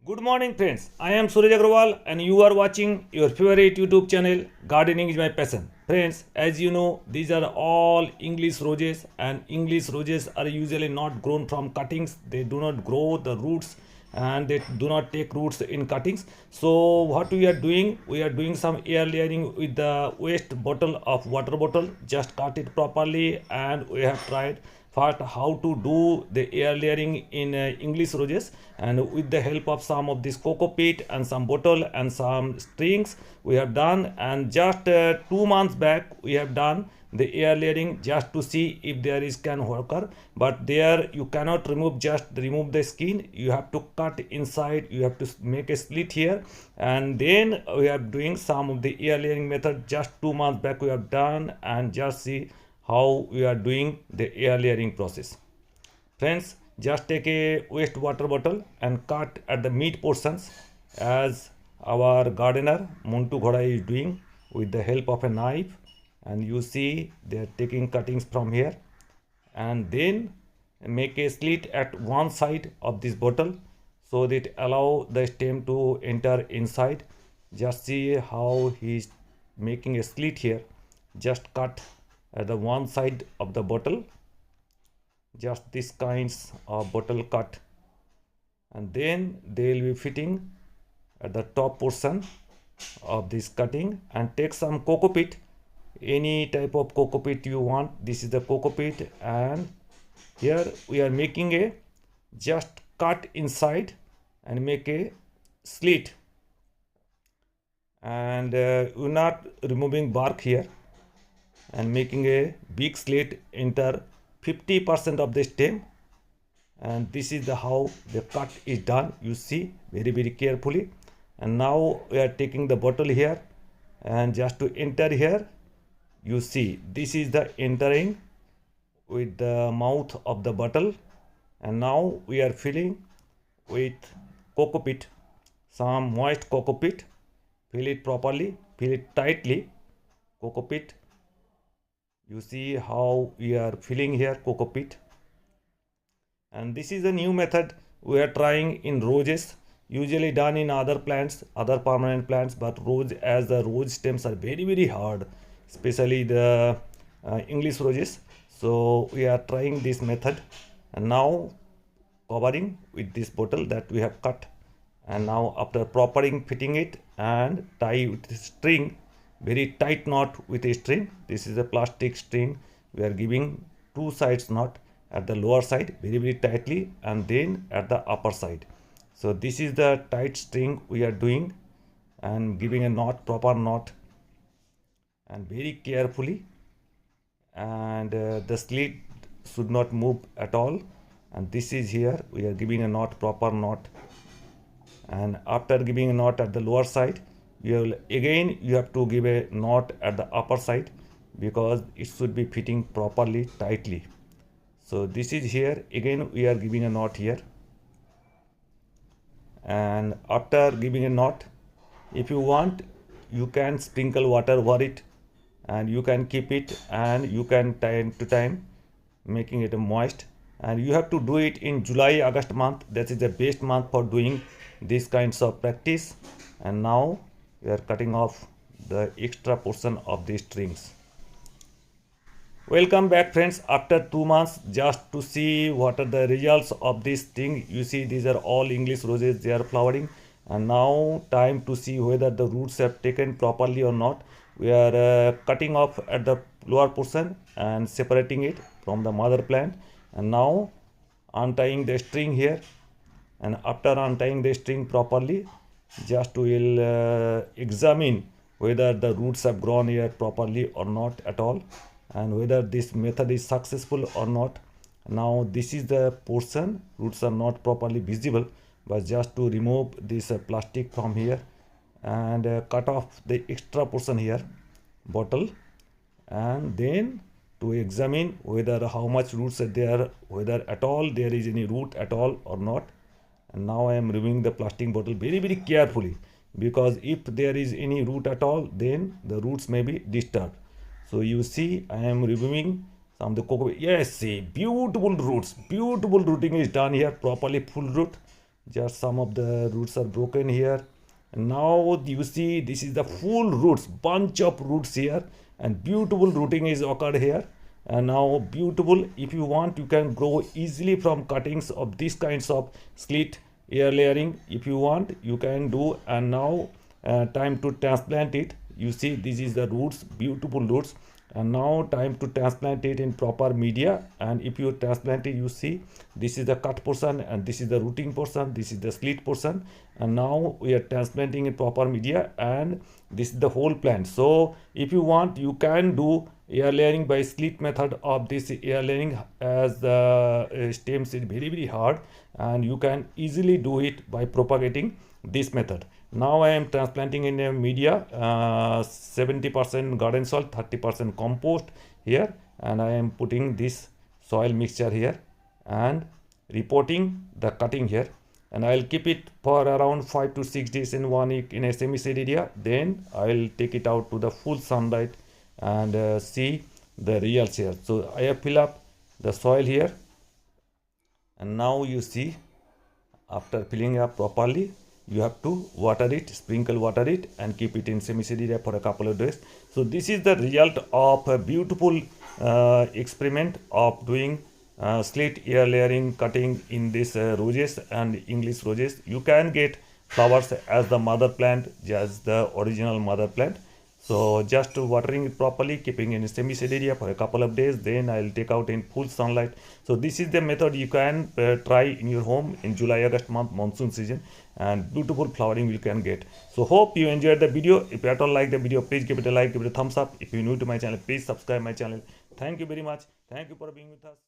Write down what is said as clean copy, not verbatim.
Good morning, friends. I am Suraj Agrawal, and you are watching your favorite YouTube channel, Gardening is My Passion. Friends, as you know, these are all English roses, and English roses are usually not grown from cuttings. They do not grow the roots, and they do not take roots in cuttings. So, what we are doing? We are doing some air layering with the waste bottle of water bottle. Just cut it properly, and we have tried first how to do the air layering in English roses, and with the help of some of this cocoa peat and some bottle and some strings we have done. And just 2 months back we have done the air layering just to see if there is can occur, but there you cannot remove the skin. You have to cut inside, you have to make a slit here, and then we are doing some of the air layering method. Just 2 months back we have done, and just see how we are doing the air layering process. Friends, just take a waste water bottle and cut at the mid portions as our gardener Muntu Ghoda is doing with the help of a knife. And you see they are taking cuttings from here, and then make a slit at one side of this bottle so that allow the stem to enter inside. Just see how he is making a slit here. Just cut at the one side of the bottle, just this kinds of bottle cut, and then they will be fitting at the top portion of this cutting. And take some cocoa peat, any type of cocoa peat you want. This is the cocoa peat, and here we are making a just cut inside and make a slit, and we're not removing bark here, and making a big slit enter 50% of the stem. And this is the how the cut is done, you see, very carefully. And now we are taking the bottle here, and just to enter here, you see this is the entering with the mouth of the bottle. And now we are filling with cocoa peat, some moist cocoa peat. Fill it properly, fill it tightly, cocoa peat. You see how we are filling here cocoa peat. And this is a new method we are trying in roses, usually done in other plants, other permanent plants, but rose, as the rose stems are very hard, especially the English roses. So we are trying this method, and now covering with this bottle that we have cut. And now after properly fitting it and tie with string, very tight knot with a string. This is a plastic string. We are giving two sides knot, at the lower side very tightly, and then at the upper side. So this is the tight string we are doing, and giving a knot, proper knot, and very carefully. And the slit should not move at all. And this is here we are giving a knot, proper knot. And after giving a knot at the lower side, you have to give a knot at the upper side, because it should be fitting properly tightly. So this is here, again we are giving a knot here. And after giving a knot, if you want, you can sprinkle water over it, and you can keep it, and you can time to time making it moist. And you have to do it in July August month. That is the best month for doing these kinds of practice. And now we are cutting off the extra portion of these strings. Welcome back, friends, after 2 months, just to see what are the results of this thing. You see these are all English roses, they are flowering. And now time to see whether the roots have taken properly or not. We are cutting off at the lower portion and separating it from the mother plant. And now untying the string here, and after untying the string properly, just we will examine whether the roots have grown here properly or not at all, and whether this method is successful or not. Now this is the portion, roots are not properly visible, but just to remove this plastic from here, and cut off the extra portion here, bottle, and then to examine whether how much roots are there, whether at all there is any root at all or not. And now I am removing the plastic bottle very carefully, because if there is any root at all, then the roots may be disturbed. So you see I am removing some of the cocoa. Yes, see, beautiful roots, beautiful rooting is done here properly, full root. Just some of the roots are broken here. And now you see this is the full roots, bunch of roots here, and beautiful rooting is occurred here. And now beautiful, if you want you can grow easily from cuttings of these kinds of slit air layering. If you want you can do. And now time to transplant it. You see this is the roots, beautiful roots. And now time to transplant it in proper media. And if you transplant it, you see this is the cut portion and this is the rooting portion, this is the slit portion. And now we are transplanting in proper media, and this is the whole plant. So if you want you can do air layering by slit method of this air layering, as the stems is very hard, and you can easily do it by propagating this method. Now I am transplanting in a media, 70% garden soil, 30% compost here, and I am putting this soil mixture here and reporting the cutting here. And I'll keep it for around 5 to 6 days in 1 week in a semi-shade area. Then I'll take it out to the full sunlight and see the results here. So I have filled up the soil here, and now you see after filling up properly you have to water it, sprinkle water it, and keep it in semi-shade area for a couple of days. So this is the result of a beautiful experiment of doing slit air layering cutting in this roses and English roses. You can get flowers as the mother plant, just the original mother plant. So just watering it properly, keeping in a semi-shade area for a couple of days, then I'll take out in full sunlight. So this is the method you can try in your home in July-August month, monsoon season, and beautiful flowering you can get. So hope you enjoyed the video. If you at all like the video, please give it a like, give it a thumbs up. If you're new to my channel, please subscribe my channel. Thank you very much. Thank you for being with us.